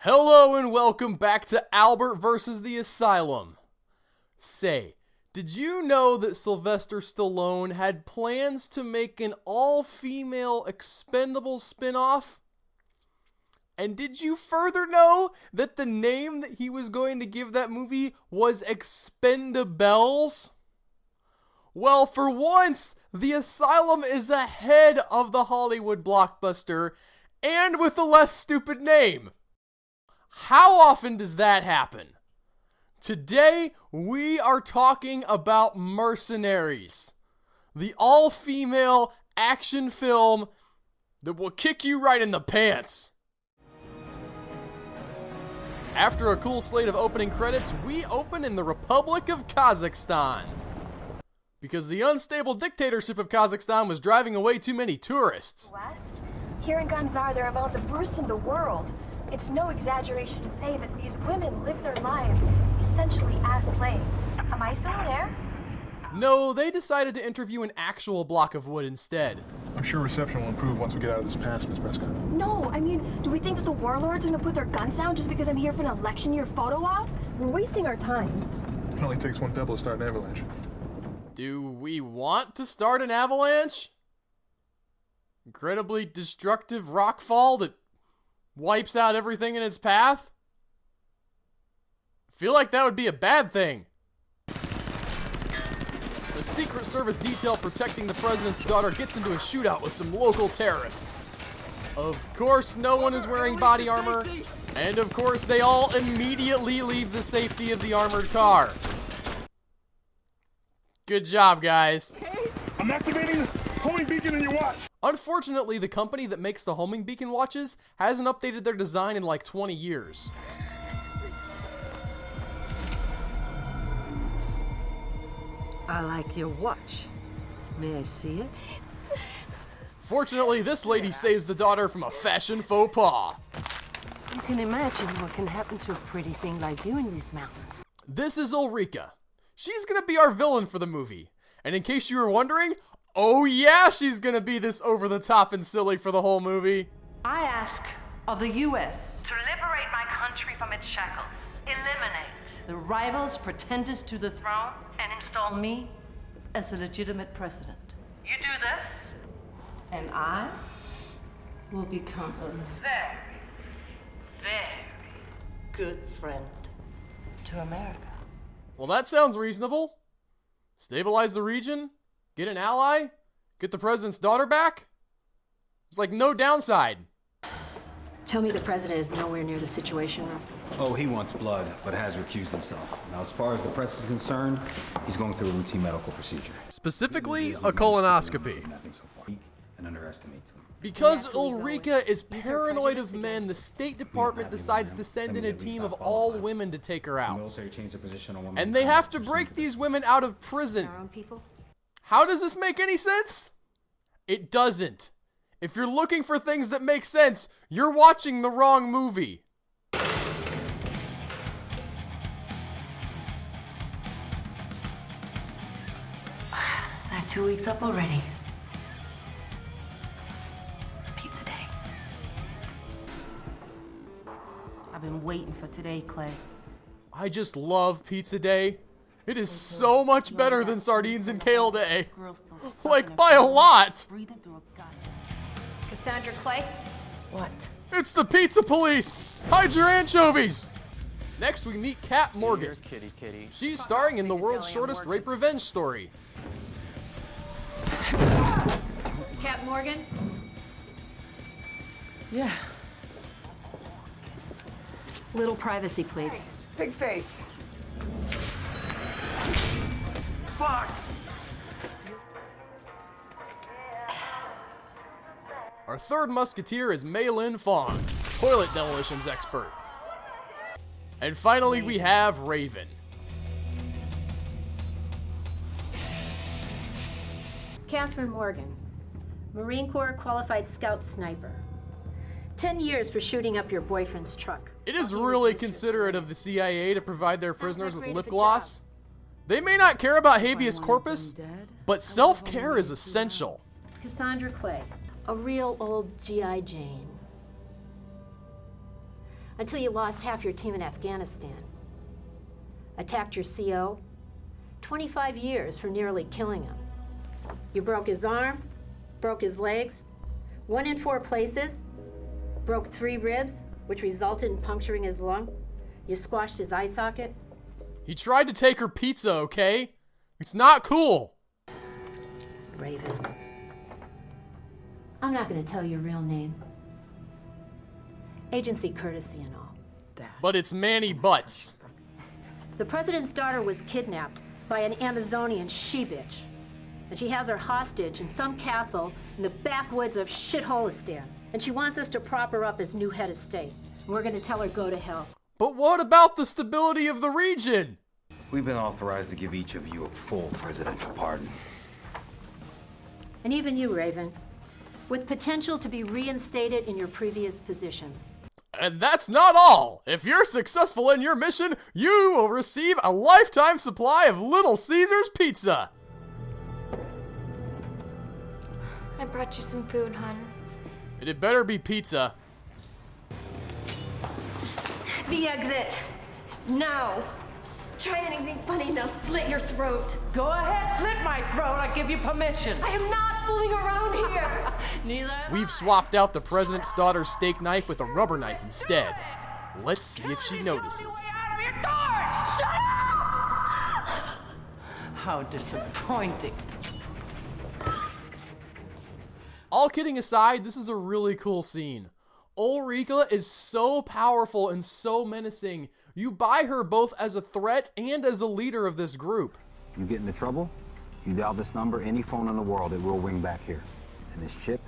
Hello and welcome back to Albert vs. the Asylum. Say, did you know that Sylvester Stallone had plans to make an all-female Expendables spin-off? And did you further know that the name that he was going to give that movie was Expendables? Well, for once, the Asylum is ahead of the Hollywood blockbuster, and with a less stupid name. How often does that happen? Today, we are talking about Mercenaries, the all-female action film that will kick you right in the pants. After a cool slate of opening credits, we open in the Republic of Kazakhstan. Because the unstable dictatorship of Kazakhstan was driving away too many tourists. West? Here in Gunzar, they're about the worst in the world. It's no exaggeration to say that these women live their lives essentially as slaves. Am I still there? No, they decided to interview an actual block of wood instead. I'm sure reception will improve once we get out of this pass, Miss Prescott. No, I mean, do we think that the warlords are gonna put their guns down just because I'm here for an election year photo op? We're wasting our time. It only takes one pebble to start an avalanche. Do we want to start an avalanche? Incredibly destructive rockfall that wipes out everything in its path? I feel like that would be a bad thing. The Secret Service detail protecting the president's daughter gets into a shootout with some local terrorists. Of course, no one is wearing body armor, and of course, they all immediately leave the safety of the armored car. Good job, guys. I'm activating the homing beacon in your watch. Unfortunately, the company that makes the homing beacon watches hasn't updated their design in like 20 years. I like your watch. May I see it? Fortunately, this lady saves the daughter from a fashion faux pas. You can imagine what can happen to a pretty thing like you in these mountains. This is Ulrika. She's gonna be our villain for the movie. And in case you were wondering, oh yeah, she's gonna be this over-the-top and silly for the whole movie. I ask of the U.S. To liberate my country from its shackles, eliminate the rivals pretenders to the throne and install me as a legitimate president. You do this, And I will become a very, very good friend to America. Well, that sounds reasonable. Stabilize the region, get an ally, get the president's daughter back. It's like no downside. Tell me the president is nowhere near the situation room. Oh, he wants blood, but has recused himself. Now, as far as the press is concerned, he's going through a routine medical procedure. Specifically, a colonoscopy. Nothing so far. And underestimates them. Because Ulrika is paranoid of men, the State Department decides to send in a team of all women to take her The out. military changed their position on women. And they have to break these women out of prison. Our own people? How does this make any sense? It doesn't. If you're looking for things that make sense, you're watching the wrong movie. Is that 2 weeks up already? Pizza day. I've been waiting for today, Clay. I just love Pizza Day. It is so much better than sardines and kale day. Like, by a lot. Breathing through a goddamn. Cassandra Clay? What? It's the pizza police! Hide your anchovies! Next, we meet Kat Morgan. Kitty. She's starring in the world's shortest rape revenge story. Cat Morgan? Yeah. Little privacy, please. Big face. Our third musketeer is Mei Lin Fong, toilet demolitions expert. And finally, we have Raven. Catherine Morgan, Marine Corps qualified scout sniper. 10 years for shooting up your boyfriend's truck. It is really considerate of the CIA to provide their prisoners with lip gloss. They may not care about habeas corpus, but self-care is essential. Cassandra Clay, a real old G.I. Jane. until you lost half your team in Afghanistan. Attacked your CO. 25 years for nearly killing him. You broke his arm, broke his legs, 1 in 4 places, broke 3 ribs, which resulted in puncturing his lung. You squashed his eye socket. He tried to take her pizza, okay? It's not cool. Raven. I'm not going to tell your real name. Agency courtesy and all. But it's Manny Butts. The president's daughter was kidnapped by an Amazonian she-bitch. And she has her hostage in some castle in the backwoods of Shitholistan. And she wants us to prop her up as new head of state. And we're going to tell her go to hell. But what about the stability of the region? We've been authorized to give each of you a full presidential pardon. And even you, Raven, with potential to be reinstated in your previous positions. And that's not all. If you're successful in your mission, you will receive a lifetime supply of Little Caesars pizza. I brought you some food, hon. And it better be pizza. The exit. Now. Try anything funny and I'll slit your throat. Go ahead, slit my throat. I give you permission. I am not fooling around here. Neither. We've swapped out the president's daughter's steak knife with a rubber knife instead. Let's see if she notices. Out of your door! Shut up! How disappointing. All kidding aside, this is a really cool scene. Ulrika is so powerful and so menacing. You buy her both as a threat and as a leader of this group. You get into trouble, you dial this number, any phone in the world, it will ring back here. And this chip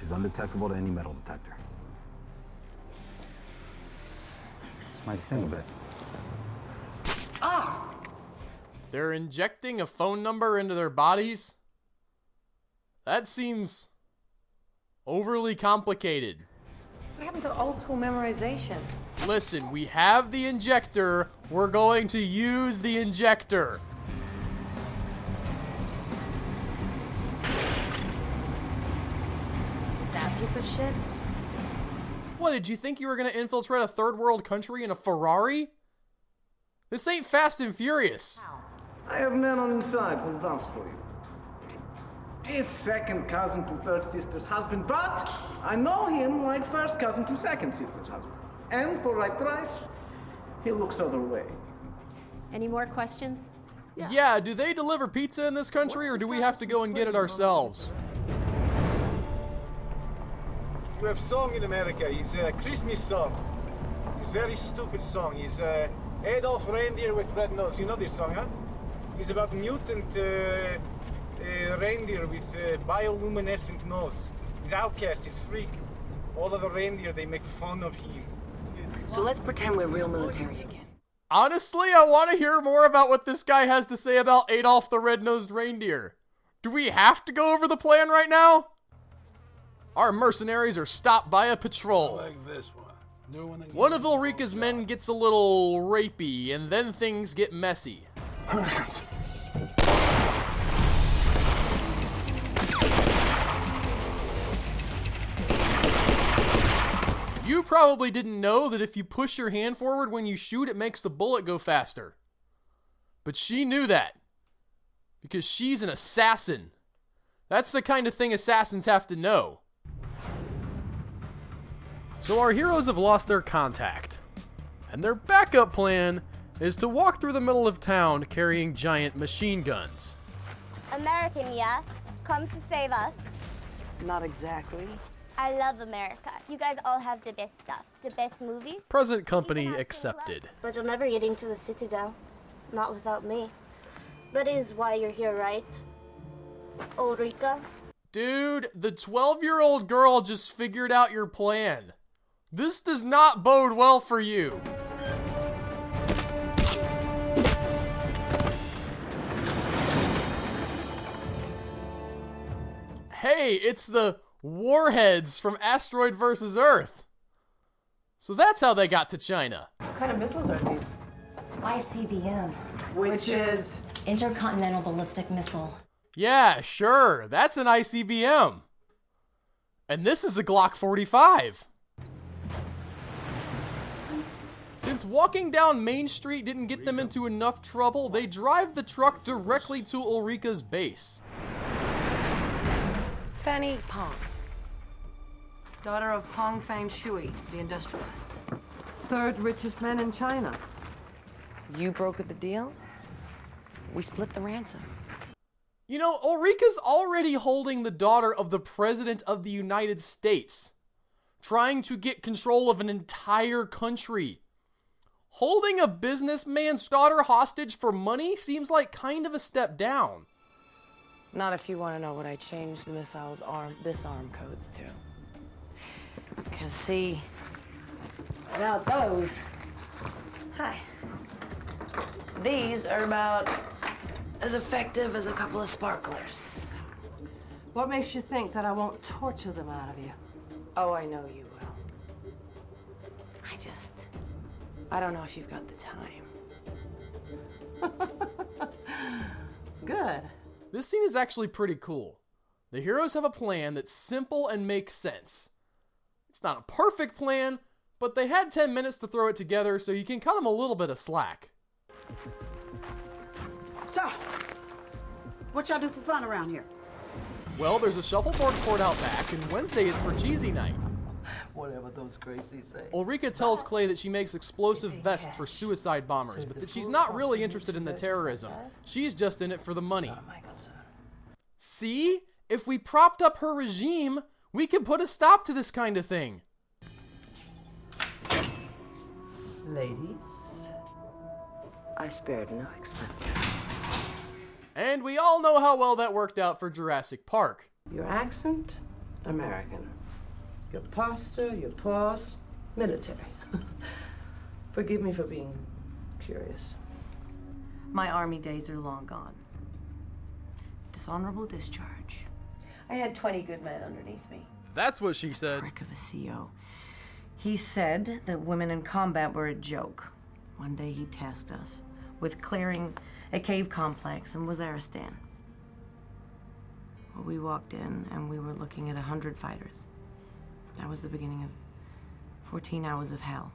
is undetectable to any metal detector. This might sting a bit. Ah! They're injecting a phone number into their bodies? That seems overly complicated. What happened to old school memorization? Listen, we have the injector. We're going to use the injector. That piece of shit? What, did you think you were going to infiltrate a third world country in a Ferrari? This ain't Fast and Furious. I have men on inside who vouch for you. He's second cousin to third sister's husband, but I know him like first cousin to second sister's husband. And for right price, he looks other way. Any more questions? Yeah, do they deliver pizza in this country, or do we have to go and get it ourselves? We have song in America. It's a Christmas song. It's a very stupid song. It's Adolf Reindeer with Red Nose. You know this song, huh? It's about mutant reindeer with bioluminescent nose. He's outcast, he's freak. All of the reindeer, they make fun of him. So let's pretend we're real military again. Honestly, I want to hear more about what this guy has to say about Adolf the Red-Nosed Reindeer. Do we have to go over the plan right now? Our mercenaries are stopped by a patrol. Like this one. One of Ulrika's men gets a little rapey, and then things get messy. You probably didn't know that if you push your hand forward when you shoot, it makes the bullet go faster. But she knew that. Because she's an assassin. That's the kind of thing assassins have to know. So our heroes have lost their contact. And their backup plan is to walk through the middle of town carrying giant machine guns. American, yeah? Come to save us? Not exactly. I love America. You guys all have the best stuff. The best movies. Present company accepted. But you'll never get into the Citadel. Not without me. That is why you're here, right? Ulrika? Dude, the 12-year-old girl just figured out your plan. This does not bode well for you. Hey, it's the warheads from Asteroid vs. Earth. So that's how they got to China. What kind of missiles are these? ICBM. Which is? Intercontinental Ballistic Missile. Yeah, sure. That's an ICBM. And this is a Glock 45. Since walking down Main Street didn't get them into enough trouble, they drive the truck directly to Ulrika's base. Fanny Pong. Daughter of Pong Fang Shui, the industrialist. Third richest man in China. You brokered the deal? We split the ransom. You know, Ulrika's already holding the daughter of the President of the United States, trying to get control of an entire country. Holding a businessman's daughter hostage for money seems like kind of a step down. Not if you want to know what I changed the missile's disarm codes to. Because, see, without those, these are about as effective as a couple of sparklers. What makes you think that I won't torture them out of you? Oh, I know you will. I don't know if you've got the time. Good. This scene is actually pretty cool. The heroes have a plan that's simple and makes sense. It's not a perfect plan, but they had 10 minutes to throw it together, so you can cut them a little bit of slack. So, what y'all do for fun around here? Well, there's a shuffleboard court out back, and Wednesday is Parcheesi night. Whatever those crazies say. Ulrika tells Clay that she makes explosive vests for suicide bombers, but that she's not really interested in the terrorism. She's just in it for the money. See? If we propped up her regime, we could put a stop to this kind of thing. Ladies, I spared no expense. And we all know how well that worked out for Jurassic Park. your accent, American. Your posture, your pause, military. Forgive me for being curious. My army days are long gone. Dishonorable discharge. I had 20 good men underneath me. That's what she said. Prick of a CO. He said that women in combat were a joke. One day he tasked us with clearing a cave complex in Waziristan. Well, we walked in and we were looking at 100 fighters. That was the beginning of 14 hours of hell.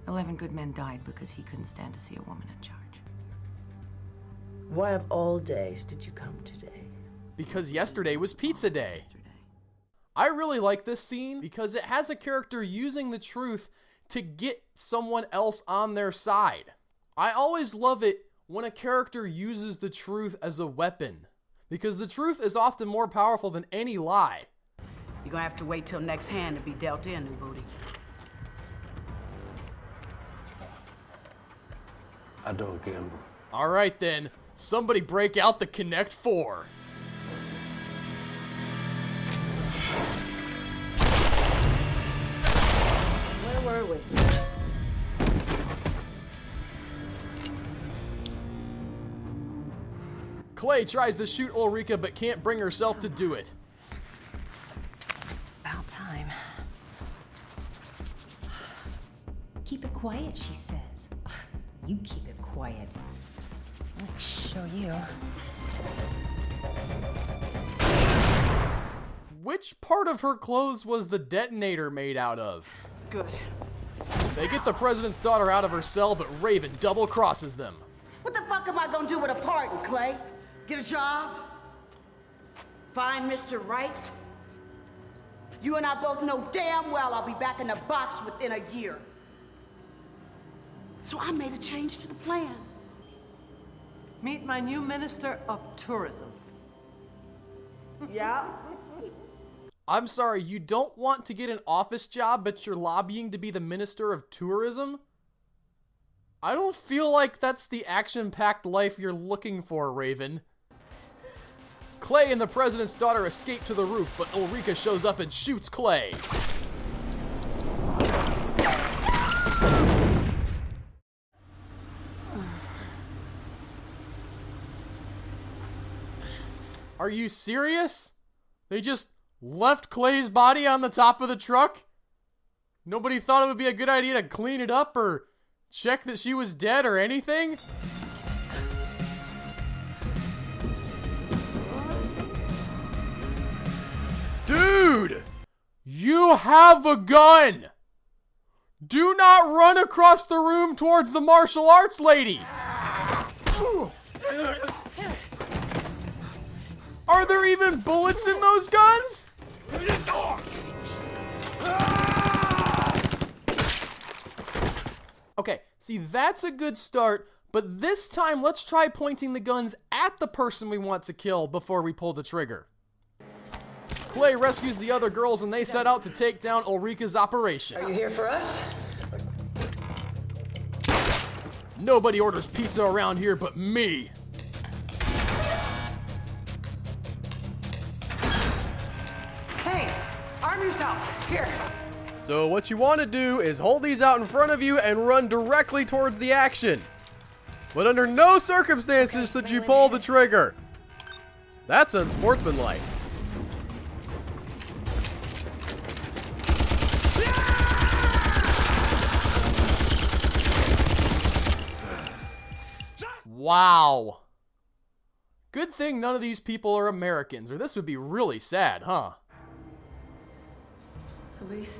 11 good men died because he couldn't stand to see a woman in charge. Why of all days did you come today? Because yesterday was pizza day. I really like this scene because it has a character using the truth to get someone else on their side. I always love it when a character uses the truth as a weapon, because the truth is often more powerful than any lie. You're gonna have to wait till next hand to be dealt in, new booty. I don't gamble. All right then, somebody break out the Connect 4. Where were we? Clay tries to shoot Ulrika but can't bring herself to do it. About time. Keep it quiet, she says. Ugh, you keep it quiet. I'll show you. Which part of her clothes was the detonator made out of? Good. They get the president's daughter out of her cell, but Raven double crosses them. What the fuck am I gonna do with a pardon, Clay? Get a job? Find Mr. Right? You and I both know damn well I'll be back in the box within a year. So I made a change to the plan. Meet my new Minister of Tourism. Yeah? I'm sorry, you don't want to get an office job, but you're lobbying to be the Minister of Tourism? I don't feel like that's the action-packed life you're looking for, Raven. Clay and the president's daughter escape to the roof, but Ulrika shows up and shoots Clay. Are you serious? They just left Clay's body on the top of the truck? Nobody thought it would be a good idea to clean it up or check that she was dead or anything? Dude! You have a gun! Do not run across the room towards the martial arts lady! Are there even bullets in those guns? Okay, see, that's a good start, but this time let's try pointing the guns at the person we want to kill before we pull the trigger. Clay rescues the other girls and they set out to take down Ulrika's operation. Are you here for us? Nobody orders pizza around here but me. Hey, arm yourself. Here. So what you want to do is hold these out in front of you and run directly towards the action. But under no circumstances should you pull the trigger. That's unsportsmanlike. Wow. Good thing none of these people are Americans, or this would be really sad, huh? Elise,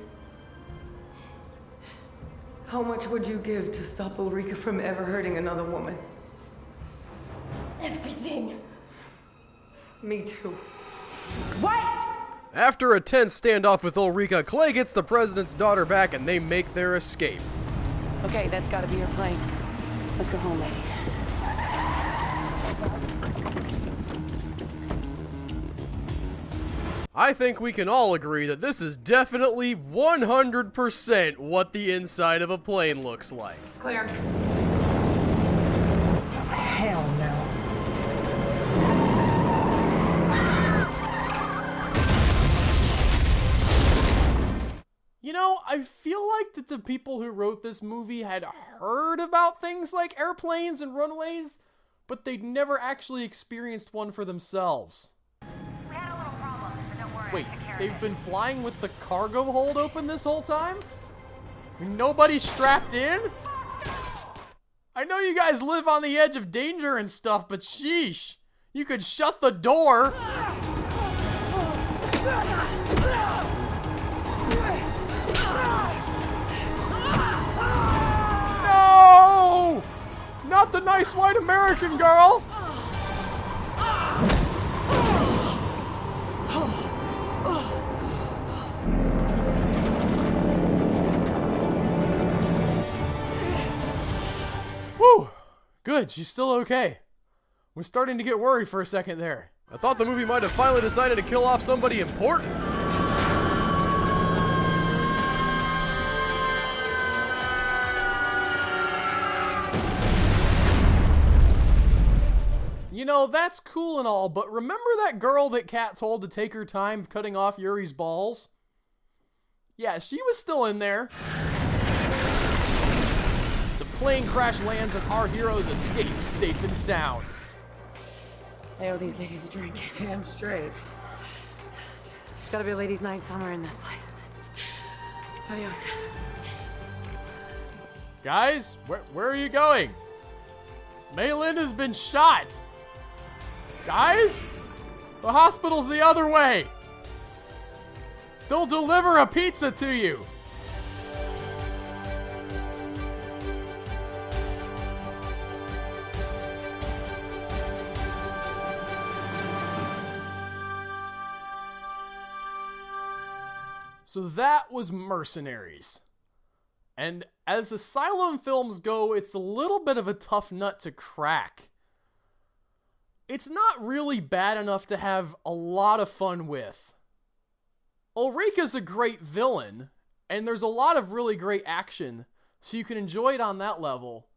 how much would you give to stop Ulrika from ever hurting another woman? Everything. Me too. What? After a tense standoff with Ulrika, Clay gets the president's daughter back and they make their escape. Okay, that's gotta be your plane. Let's go home, ladies. I think we can all agree that this is definitely 100% what the inside of a plane looks like. Claire. Hell no. You know, I feel like that the people who wrote this movie had heard about things like airplanes and runways, but they'd never actually experienced one for themselves. Wait, they've been flying with the cargo hold open this whole time? Nobody's strapped in? I know you guys live on the edge of danger and stuff, but sheesh, you could shut the door. No! Not the nice white American girl! Whew! Good, she's still okay. We're starting to get worried for a second there. I thought the movie might have finally decided to kill off somebody important. You know, that's cool and all, but remember that girl that Kat told to take her time cutting off Yuri's balls? Yeah, she was still in there. The plane crash lands and our heroes escape safe and sound. I owe these ladies a drink. Damn straight. It's gotta be a ladies' night somewhere in this place. Adios. Guys, where are you going? Maylin has been shot. Guys, the hospital's the other way. They'll deliver a pizza to you. So that was Mercenaries. And as Asylum films go, it's a little bit of a tough nut to crack. It's not really bad enough to have a lot of fun with. Ulrika's a great villain, and there's a lot of really great action, so you can enjoy it on that level.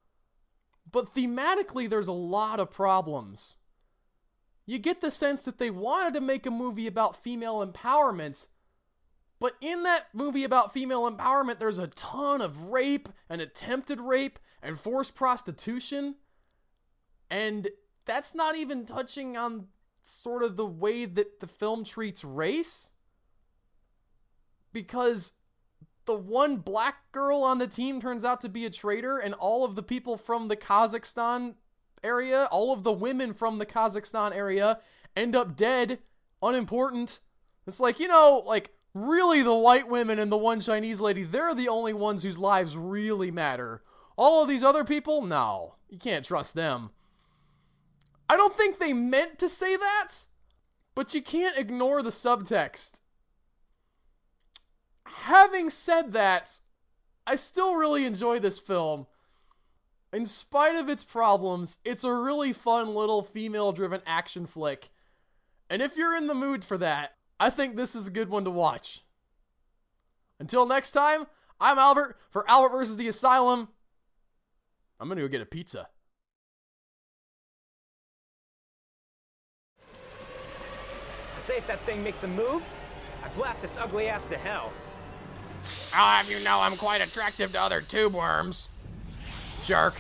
But thematically, there's a lot of problems. You get the sense that they wanted to make a movie about female empowerment, but in that movie about female empowerment, there's a ton of rape and attempted rape and forced prostitution. And that's not even touching on sort of the way that the film treats race. Because the one black girl on the team turns out to be a traitor, and all of the people from the Kazakhstan area, all of the women from the Kazakhstan area end up dead, unimportant. It's like, you know, like, Really, the white women and the one Chinese lady, they're the only ones whose lives really matter. All of these other people, no. You can't trust them. I don't think they meant to say that, but you can't ignore the subtext. Having said that, I still really enjoy this film. In spite of its problems, it's a really fun little female-driven action flick. And if you're in the mood for that, I think this is a good one to watch. Until next time, I'm Albert for Albert vs. the Asylum. I'm gonna go get a pizza. Say if that thing makes a move, I blast its ugly ass to hell. I'll have you know I'm quite attractive to other tube worms. Jerk.